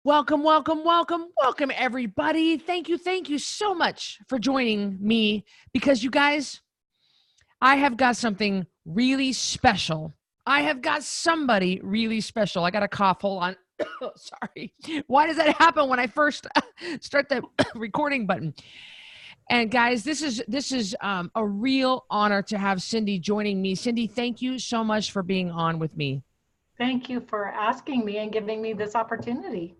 Welcome, welcome, welcome, welcome, everybody. Thank you so much for joining me because you guys, I have got something really special. I have got somebody really special. I got a cough. Hold on. Sorry. Why does that happen when I first start the recording button? And guys, this is a real honor to have Cindy joining me. Cindy, thank you so much for being on with me. Thank you for asking me and giving me this opportunity.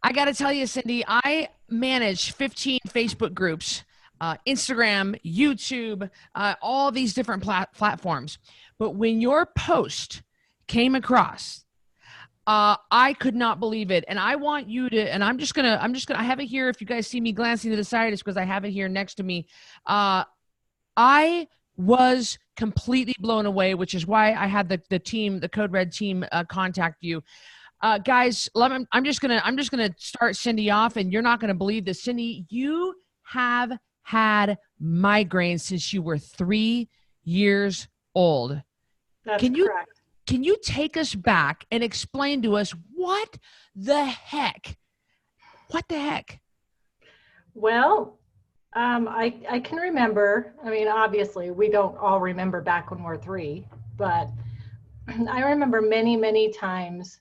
I got to tell you, Cindy, I manage 15 Facebook groups, Instagram, YouTube, all these different platforms. But when your post came across, I could not believe it. And I want you to, and I have it here. If you guys see me glancing to the side, it's because I have it here next to me. I was completely blown away, which is why I had the team, the Code Red team, contact you. Guys, I'm just gonna start Cindy off, and you're not gonna believe this. Cindy, you have had migraines since you were 3 years old. That's correct. Can you take us back and explain to us what the heck? What the heck? Well, I can remember. I mean, obviously, we don't all remember back when we're 3, but I remember many times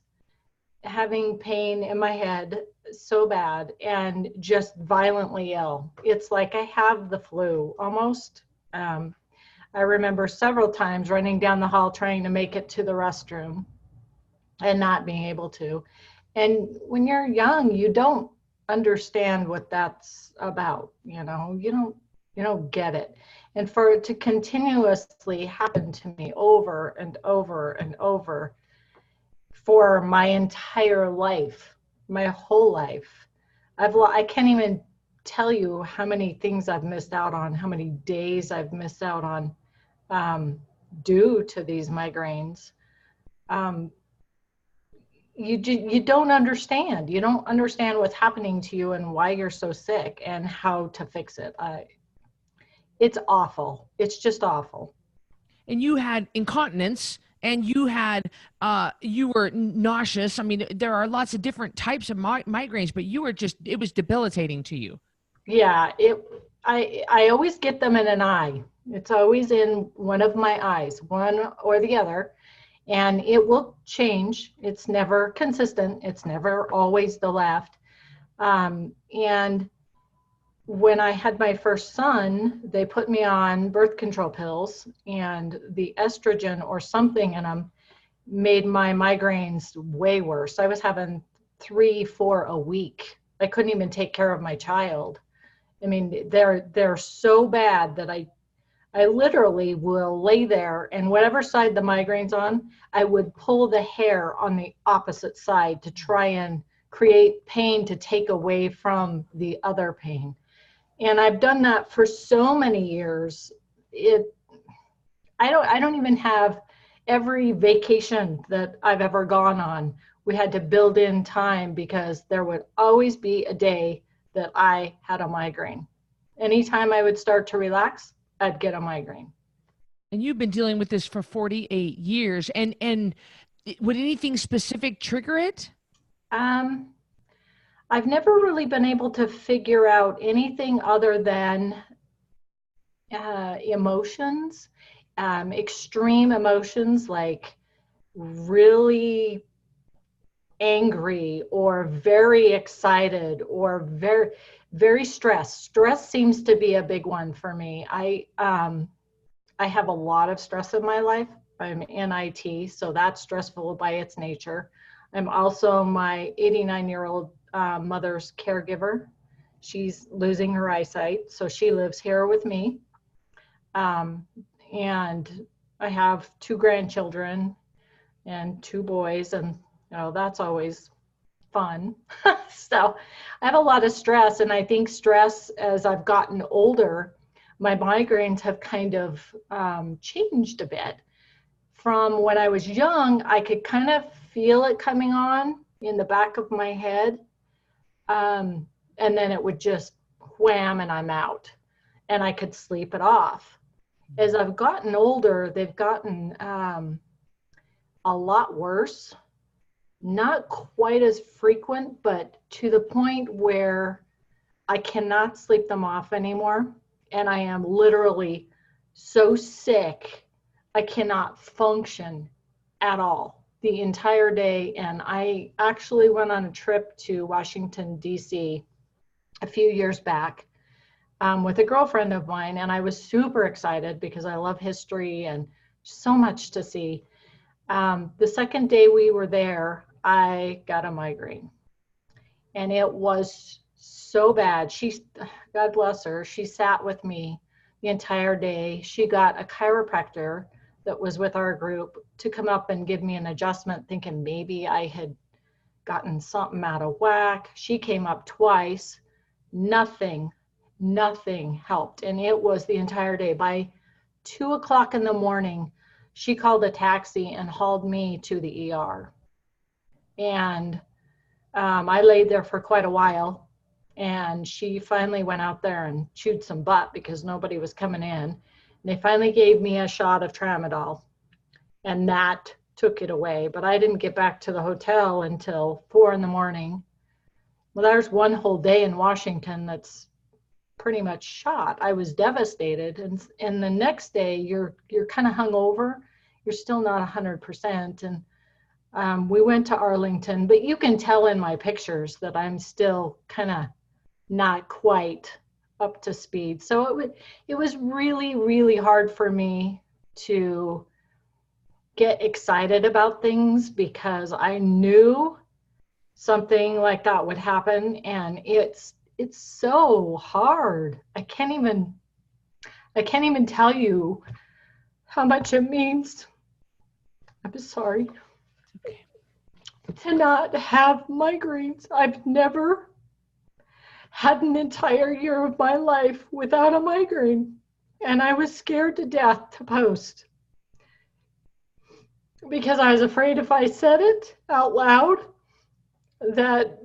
having pain in my head so bad and just violently ill. It's like I have the flu almost. I remember several times running down the hall trying to make it to the restroom and not being able to. And when you're young, you don't understand what that's about. You don't get it. And for it to continuously happen to me over and over and over for my entire life, my whole life. I can't even tell you how many things I've missed out on, how many days I've missed out on due to these migraines. You don't understand. You don't understand what's happening to you and why you're so sick and how to fix it. It's awful. It's just awful. And you had incontinence, and you had you were nauseous. I mean, there are lots of different types of migraines, but it was debilitating to you. Yeah, I always get them in an eye. It's always in one of my eyes, one or the other, and it will change. It's never consistent. It's never always the left. And when I had my first son, they put me on birth control pills, and the estrogen or something in them made my migraines way worse. I was having 3, 4 a week. I couldn't even take care of my child. I mean, they're so bad that I literally will lay there, and whatever side the migraine's on, I would pull the hair on the opposite side to try and create pain to take away from the other pain. And I've done that for so many years. I don't even have every vacation that I've ever gone on. We had to build in time because there would always be a day that I had a migraine. Anytime I would start to relax, I'd get a migraine. And you've been dealing with this for 48 years. And would anything specific trigger it? I've never really been able to figure out anything other than emotions, extreme emotions like really angry or very excited or very stressed. Stress seems to be a big one for me. I have a lot of stress in my life. I'm in IT, so that's stressful by its nature. I'm also my 89-year-old mother's caregiver. She's losing her eyesight, so she lives here with me. And I have 2 grandchildren and 2 boys, and that's always fun. So I have a lot of stress, and I think stress, as I've gotten older, my migraines have kind of changed a bit. From when I was young, I could kind of feel it coming on in the back of my head. And then it would just wham and I'm out, and I could sleep it off. As I've gotten older, they've gotten a lot worse. not quite as frequent, but to the point where I cannot sleep them off anymore. And I am literally so sick, I cannot function at all the entire day. And I actually went on a trip to Washington, D.C. a few years back with a girlfriend of mine. And I was super excited because I love history and so much to see. The second day we were there, I got a migraine. And it was so bad. God bless her, she sat with me the entire day. She got a chiropractor that was with our group to come up and give me an adjustment, thinking maybe I had gotten something out of whack. She came up twice. Nothing, nothing helped. And it was the entire day. By 2 o'clock in the morning, she called a taxi and hauled me to the ER. And I laid there for quite a while, and she finally went out there and chewed some butt because nobody was coming in. And they finally gave me a shot of tramadol, and that took it away. But I didn't get back to the hotel until 4 in the morning. Well, there's one whole day in Washington that's pretty much shot. I was devastated. And the next day you're kind of hungover. You're still not 100%. And we went to Arlington, but you can tell in my pictures that I'm still kind of not quite up to speed. So it was really, really hard for me to get excited about things because I knew something like that would happen, and it's so hard. I can't even tell you how much it means. I'm sorry. Okay. To not have migraines. I've never had an entire year of my life without a migraine, and I was scared to death to post because I was afraid if I said it out loud that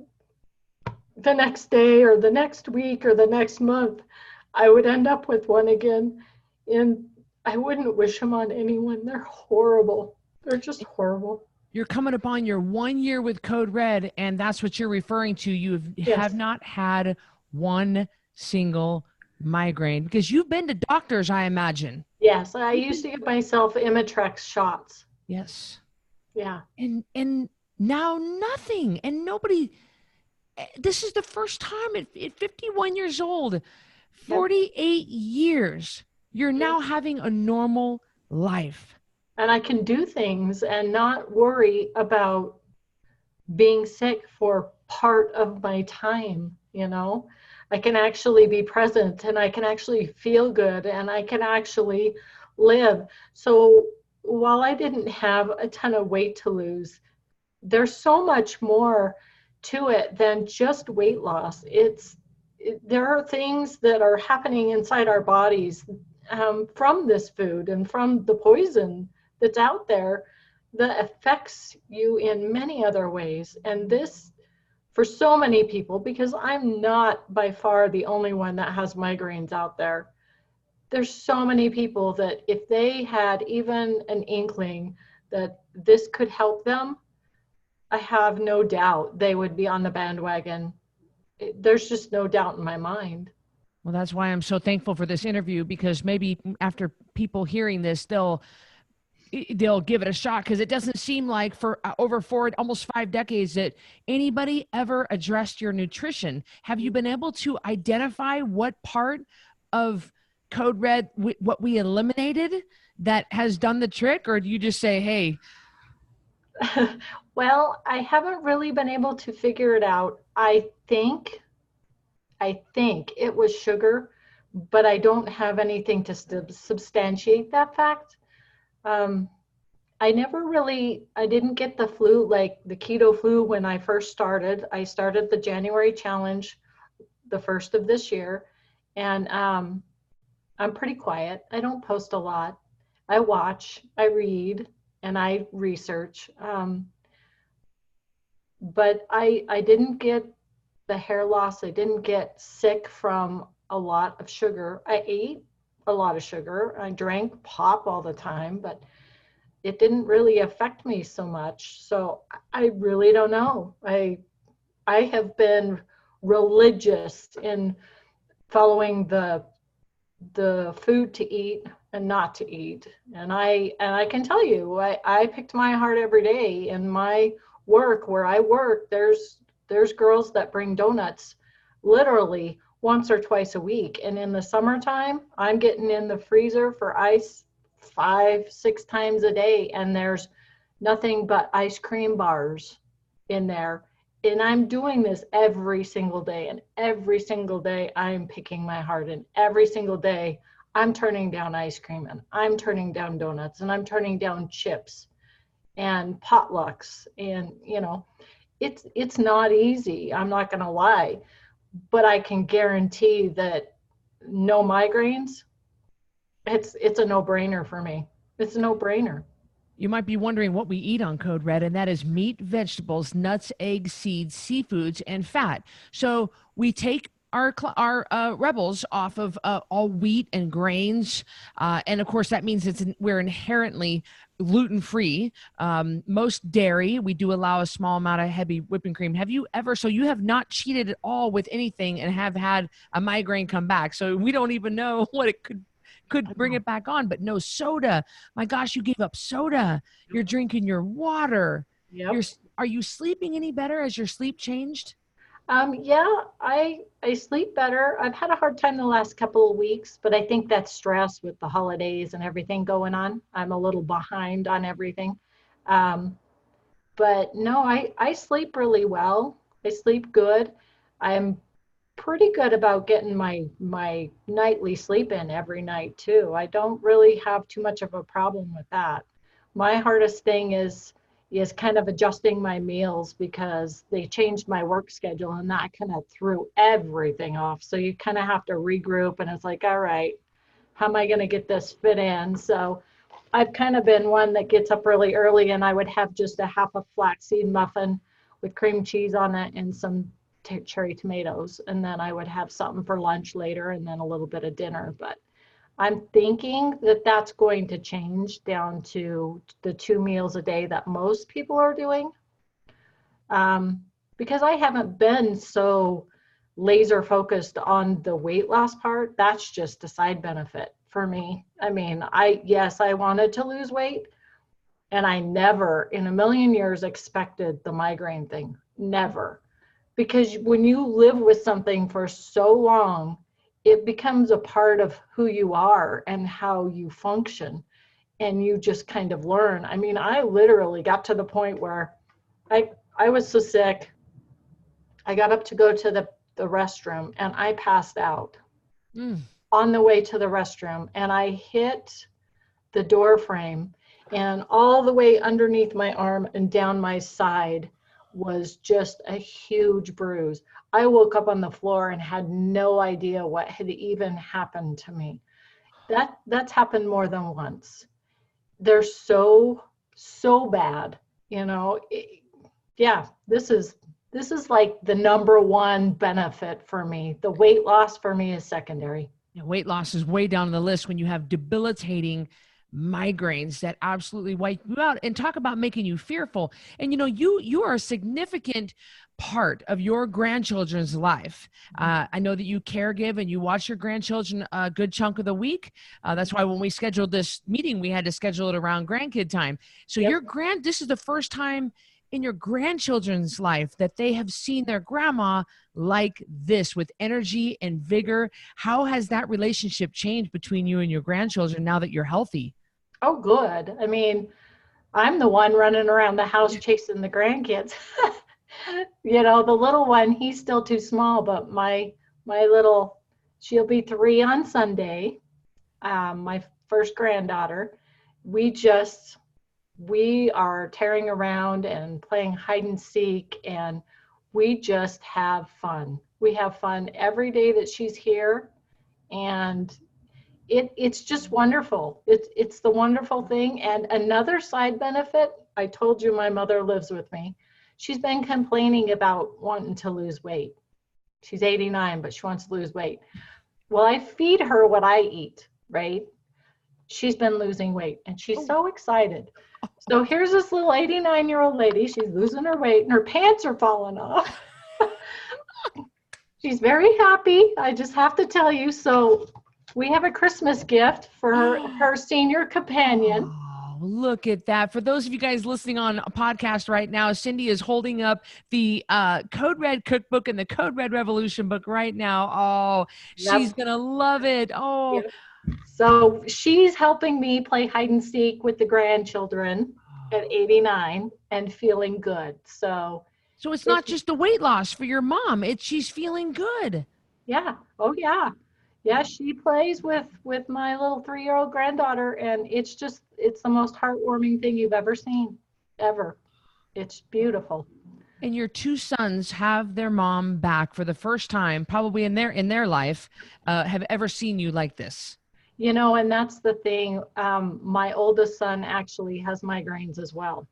the next day or the next week or the next month I would end up with one again, and I wouldn't wish them on anyone. They're horrible. They're just horrible. You're coming upon your 1 year with Code Red, and that's what you're referring to. You have Yes. not had one single migraine because you've been to doctors, I imagine. Yes, I used to give myself Imitrex shots. Yes. Yeah. And now nothing. And nobody, this is the first time at 51 years old, 48 years, you're now having a normal life. And I can do things and not worry about being sick for part of my time, you know. I can actually be present, and I can actually feel good, and I can actually live. So while I didn't have a ton of weight to lose, there's so much more to it than just weight loss. There are things that are happening inside our bodies from this food and from the poison that's out there that affects you in many other ways. And this, for so many people, because I'm not by far the only one that has migraines out there, there's so many people that if they had even an inkling that this could help them, I have no doubt they would be on the bandwagon. There's just no doubt in my mind. Well, that's why I'm so thankful for this interview, because maybe after people hearing this, they'll give it a shot, because it doesn't seem like for over almost 5 decades that anybody ever addressed your nutrition. Have you been able to identify what part of Code Red, what we eliminated, that has done the trick? Or do you just say, hey? Well, I haven't really been able to figure it out. I think it was sugar, but I don't have anything to substantiate that fact. I didn't get the flu, like the keto flu, when I first started. I started the January challenge, the first of this year, and I'm pretty quiet. I don't post a lot. I watch, I read, and I research. But I didn't get the hair loss. I didn't get sick from a lot of sugar. I ate a lot of sugar. I drank pop all the time, but it didn't really affect me so much. So I really don't know. I have been religious in following the food to eat and not to eat. And I can tell you, I picked my heart every day. In my work, where I work, there's girls that bring donuts literally once or twice a week. And in the summertime, I'm getting in the freezer for ice 5, 6 times a day, and there's nothing but ice cream bars in there. And I'm doing this every single day, and every single day I'm picking my heart, and every single day I'm turning down ice cream, and I'm turning down donuts, and I'm turning down chips and potlucks. And it's not easy, I'm not going to lie, but I can guarantee that no migraines. It's a no-brainer for me. It's a no-brainer. You might be wondering what we eat on Code Red, and that is meat, vegetables, nuts, eggs, seeds, seafoods, and fat. So we take our rebels off of all wheat and grains, and of course that means we're inherently gluten free. Most dairy, we do allow a small amount of heavy whipping cream. Have you ever? So you have not cheated at all with anything and have had a migraine come back. So we don't even know what it could bring it back on. But no soda. My gosh, you gave up soda. You're drinking your water. Yep. Are you sleeping any better? Has your sleep changed? Yeah, I sleep better. I've had a hard time the last couple of weeks, but I think that's stress with the holidays and everything going on. I'm a little behind on everything. Um, but no, I sleep really well. I sleep good. I'm pretty good about getting my nightly sleep in every night too. I don't really have too much of a problem with that. My hardest thing is kind of adjusting my meals, because they changed my work schedule, and that kind of threw everything off. So you kind of have to regroup, and it's like, all right, how am I going to get this fit in? So I've kind of been one that gets up really early, and I would have just a half a flaxseed muffin with cream cheese on it and some cherry tomatoes. And then I would have something for lunch later, and then a little bit of dinner. But I'm thinking that that's going to change down to the 2 meals a day that most people are doing. Because I haven't been so laser focused on the weight loss part. That's just a side benefit for me. I mean, yes, I wanted to lose weight, and I never in a million years expected the migraine thing. Never. Because when you live with something for so long, it becomes a part of who you are and how you function. And you just kind of learn. I mean, I literally got to the point where I was so sick. I got up to go to the restroom, and I passed out on the way to the restroom, and I hit the door frame, and all the way underneath my arm and down my side was just a huge bruise. I woke up on the floor and had no idea what had even happened to me. That's happened more than once. They're so bad, yeah, this is like the number one benefit for me. The weight loss for me is secondary. Yeah, weight loss is way down on the list when you have debilitating migraines that absolutely wipe you out, and talk about making you fearful. And you are a significant part of your grandchildren's life. I know that you caregive and you watch your grandchildren a good chunk of the week. That's why when we scheduled this meeting, we had to schedule it around grandkid time. So Yep. this is the first time in your grandchildren's life that they have seen their grandma like this, with energy and vigor. How has that relationship changed between you and your grandchildren now that you're healthy? Oh, good. I mean, I'm the one running around the house chasing the grandkids. The little one, he's still too small, but my little, she'll be 3 on Sunday. My first granddaughter, we are tearing around and playing hide and seek, and we just have fun. We have fun every day that she's here, and it's just wonderful. It's the wonderful thing. And another side benefit, I told you my mother lives with me. She's been complaining about wanting to lose weight. She's 89, but she wants to lose weight. Well, I feed her what I eat, right? she's been losing weight and she's Oh. so excited. So here's this little 89-year-old lady. She's losing her weight and her pants are falling off. She's very happy. I just have to tell you. So we have a Christmas gift for her senior companion. Oh, look at that. For those of you guys listening on a podcast right now, Cindy is holding up the Code Red cookbook and the Code Red Revolution book right now. Oh, she's Yep. going to love it. Oh, Yep. So she's helping me play hide and seek with the grandchildren at 89 and feeling good. So so it's it's, not just the weight loss for your mom. She's feeling good. yeah. Oh, yeah. Yeah, she plays with my little 3-year-old granddaughter, and it's the most heartwarming thing you've ever seen, ever. It's beautiful. And your two sons have their mom back for the first time, probably in their life, have ever seen you like this. And that's the thing. My oldest son actually has migraines as well.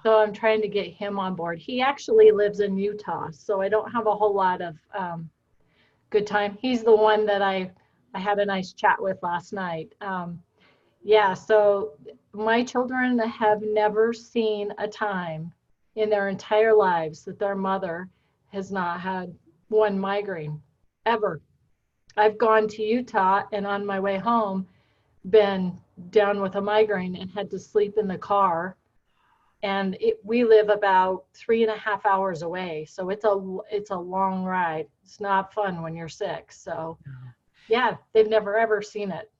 So I'm trying to get him on board. He actually lives in Utah, so I don't have a whole lot of good time. He's the one that I had a nice chat with last night. Yeah, so my children have never seen a time in their entire lives that their mother has not had one migraine, ever. I've gone to Utah and on my way home been down with a migraine and had to sleep in the car. And we live about 3.5 hours away. So it's a long ride. It's not fun when you're sick. So yeah, they've never ever seen it.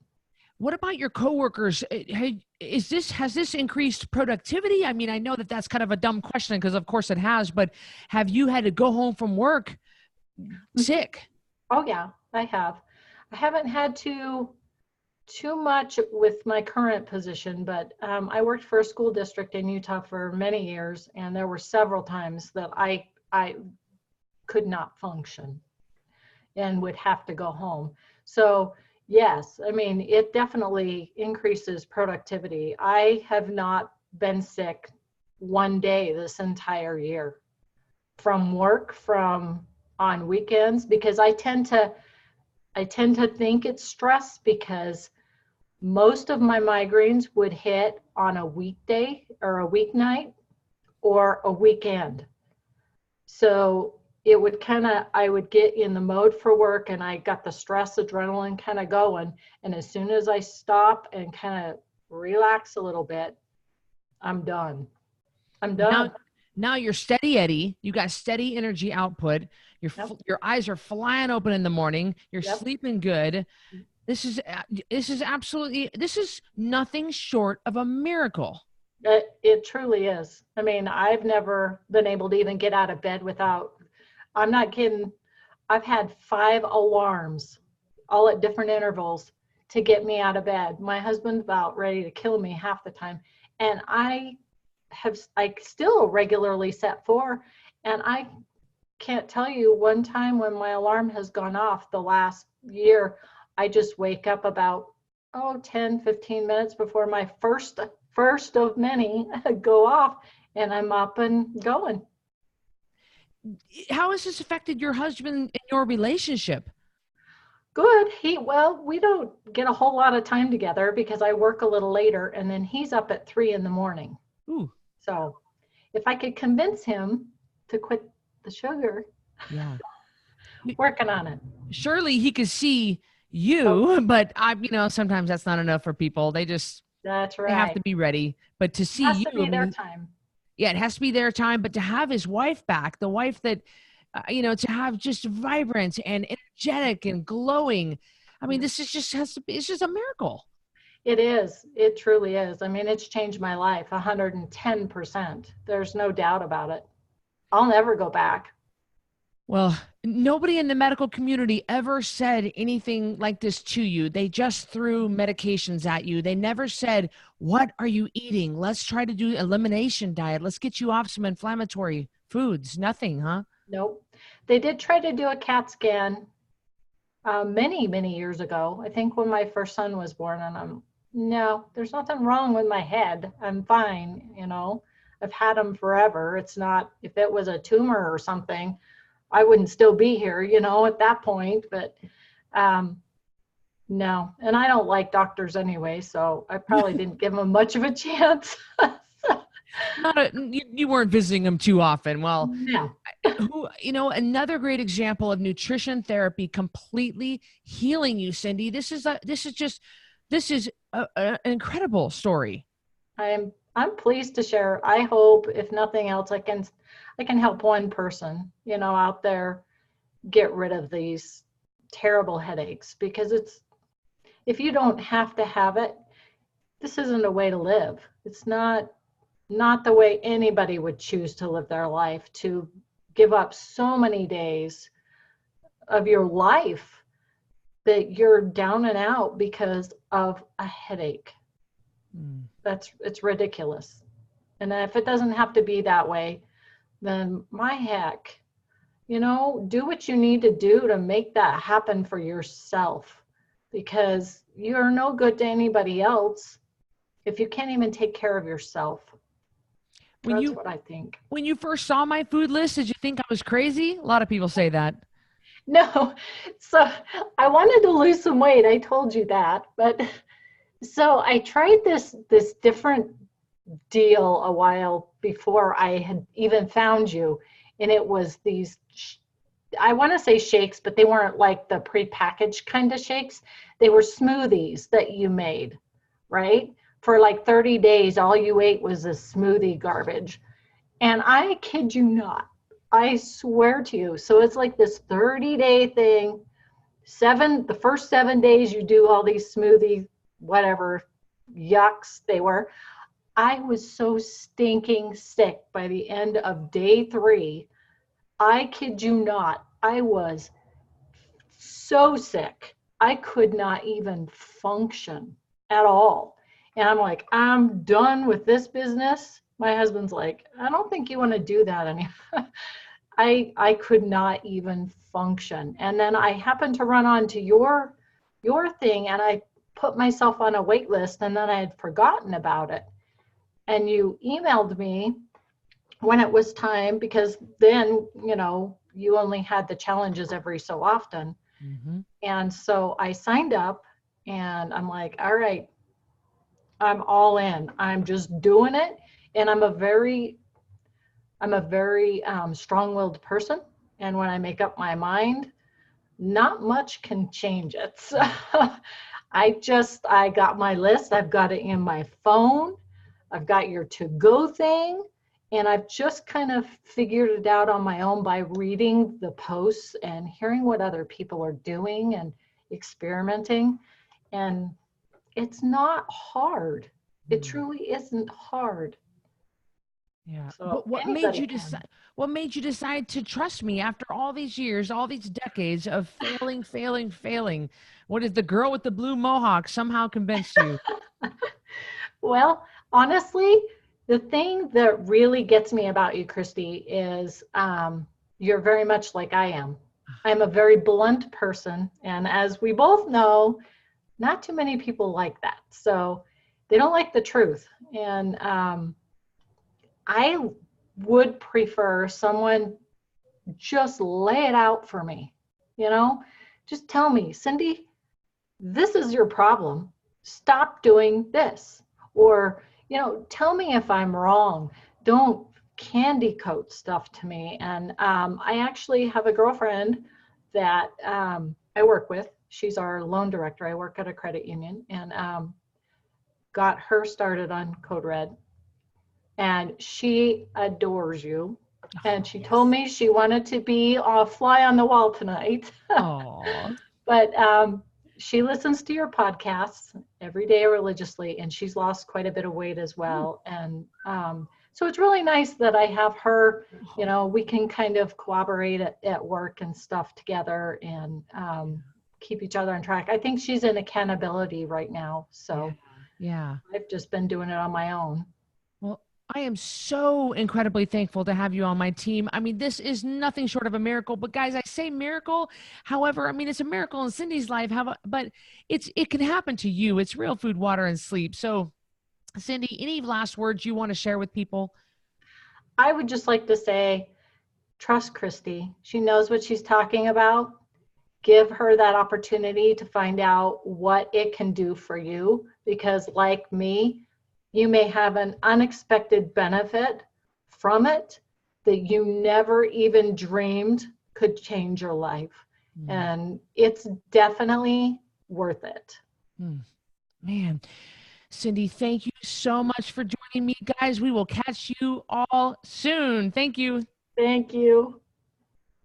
What about your coworkers? Hey, has this increased productivity? I mean, I know that that's kind of a dumb question because of course it has, but have you had to go home from work sick? Oh yeah, I have. I haven't had to too much with my current position, but I worked for a school district in Utah for many years, and there were several times that I could not function and would have to go home. So yes, I mean, it definitely increases productivity. I have not been sick one day this entire year from work, from on weekends, because I tend to think it's stress because most of my migraines would hit on a weekday or a weeknight or a weekend. So it would I would get in the mode for work and I got the stress adrenaline kind of going. And as soon as I stop and kind of relax a little bit, I'm done. I'm done. Now you're steady Eddie. You got steady energy output. Yep. Your eyes are flying open in the morning. You're Yep. sleeping good. This is nothing short of a miracle. It truly is. I mean, I've never been able to even get out of bed without, I'm not kidding. I've had 5 alarms all at different intervals to get me out of bed. My husband's about ready to kill me half the time. And I still regularly set 4. And I can't tell you one time when my alarm has gone off the last year, I just wake up about 10, 15 minutes before my first of many go off, and I'm up and going. How has this affected your husband and your relationship? Good. We don't get a whole lot of time together because I work a little later and then he's up at 3 in the morning. Ooh. So if I could convince him to quit the sugar, Yeah. working on it. Surely he could see you, but sometimes that's not enough for people. That's right. They have to be ready. But to see it has you, to be their time. Yeah, it has to be their time. But to have his wife back, the wife that, to have just vibrant and energetic and glowing. I mean, this is it's just a miracle. It is. It truly is. I mean, it's changed my life 110%. There's no doubt about it. I'll never go back. Well, nobody in the medical community ever said anything like this to you. They just threw medications at you. They never said, "What are you eating? Let's try to do elimination diet. Let's get you off some inflammatory foods." Nothing, huh? Nope. They did try to do a CAT scan many, many years ago. I think when my first son was born, and no, there's nothing wrong with my head. I'm fine. I've had them forever. It's not, if it was a tumor or something, I wouldn't still be here, at that point. But No, and I don't like doctors anyway, so I probably didn't give them much of a chance. Not a, you weren't visiting them too often. Well, No. who, another great example of nutrition therapy completely healing you, Cindy. This is an incredible story. I'm pleased to share. I hope, if nothing else, I can help one person, out there get rid of these terrible headaches, because if you don't have to have it, this isn't a way to live. It's not the way anybody would choose to live their life, to give up so many days of your life that you're down and out because of a headache. Mm. It's ridiculous. And if it doesn't have to be that way, then my heck, do what you need to do to make that happen for yourself, because you're no good to anybody else if you can't even take care of yourself. When That's you what I think. when you first saw my food list, did you think I was crazy? A lot of people say that. No, so I wanted to lose some weight. I told you that. But so I tried this different deal a while before I had even found you. And it was these, I want to say shakes, but they weren't like the prepackaged kind of shakes. They were smoothies that you made, right? For like 30 days, all you ate was a smoothie garbage. And I kid you not, I swear to you. So it's like this 30-day thing. The first 7 days you do all these smoothie, whatever yucks they were. I was so stinking sick by the end of day 3. I kid you not. I was so sick. I could not even function at all. And I'm like, I'm done with this business. My husband's like, I don't think you want to do that anymore. I could not even function. And then I happened to run onto your thing, and I put myself on a wait list, and then I had forgotten about it. And you emailed me when it was time, because then, you only had the challenges every so often. Mm-hmm. And so I signed up, and I'm like, all right, I'm all in. I'm just doing it. And I'm a very strong-willed person. And when I make up my mind, not much can change it. So I got my list. I've got it in my phone. I've got your to-go thing. And I've just kind of figured it out on my own by reading the posts and hearing what other people are doing and experimenting. And it's not hard. It truly isn't hard. Yeah. So But what made anybody you can. decide? What made you decide to trust me after all these years, all these decades of failing, failing, failing? What is the girl with the blue mohawk somehow convinced you? Well, honestly, the thing that really gets me about you, Christy, is you're very much like I am. I'm a very blunt person. And as we both know, not too many people like that. So they don't like the truth. And I would prefer someone just lay it out for me, you know, just tell me, Cindy, this is your problem. Stop doing this. Or, tell me if I'm wrong. Don't candy coat stuff to me. And I actually have a girlfriend that I work with. She's our loan director. I work at a credit union, and got her started on Code Red. And she adores you. And Oh, she told yes. me she wanted to be a fly on the wall tonight. Oh. But she listens to your podcasts every day religiously, and she's lost quite a bit of weight as well. And so it's really nice that I have her. We can kind of cooperate at work and stuff together, and keep each other on track. I think she's in accountability right now. Yeah. So Yeah. I've just been doing it on my own. Well, I am so incredibly thankful to have you on my team. I mean, this is nothing short of a miracle. But guys, I say miracle. However, I mean it's a miracle in Cindy's life. But it can happen to you. It's real food, water, and sleep. So, Cindy, any last words you want to share with people? I would just like to say, trust Christy. She knows what she's talking about. give her that opportunity to find out what it can do for you, because like me, you may have an unexpected benefit from it that you never even dreamed could change your life. And it's definitely worth it. Man, Cindy, thank you so much for joining me, guys. We will catch you all soon. Thank you. Thank you.